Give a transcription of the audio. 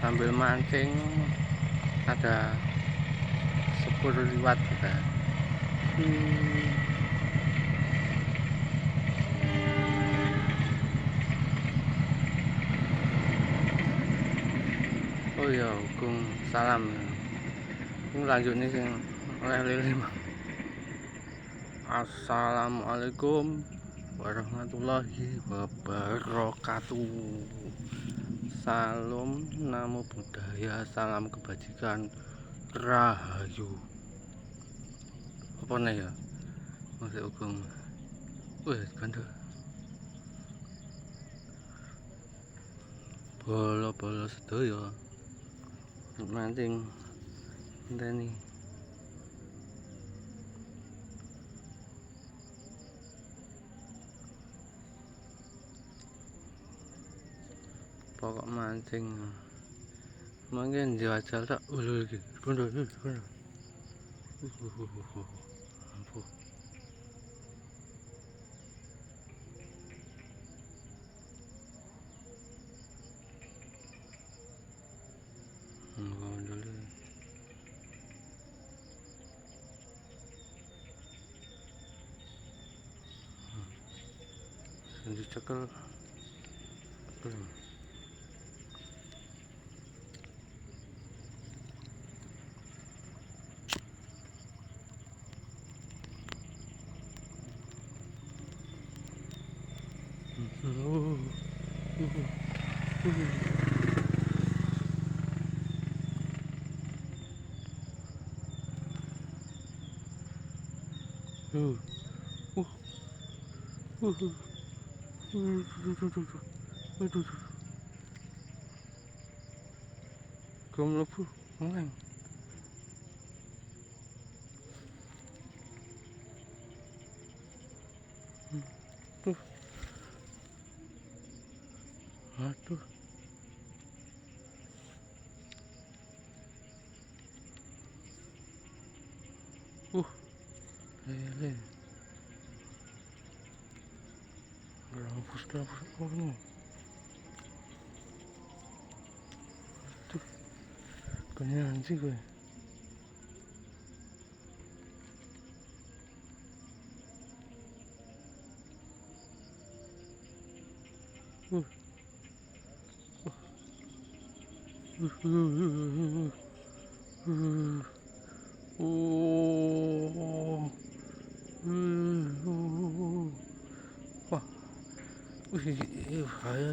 sambil mancing ada sepur liwat juga. Oh iya, hukum salam. Ini lanjut nih sing oleh lele. Assalamualaikum warahmatullahi wabarakatuh. Salam namo budaya, salam kebajikan, rahayu. Apa nih ya? Masih hukum. Wih, ganda. Bola-bola sedaya. Mancing. Ini. Pokok mancing. Mungkin jajal tak ulul iki. Kono. Ampun. Dulu. Dicekel. Kau melepuh, menang. Aduh. Lele. Gerampus. Oh no. Aduh. Kayaknya anjing gue. Wah, bahaya.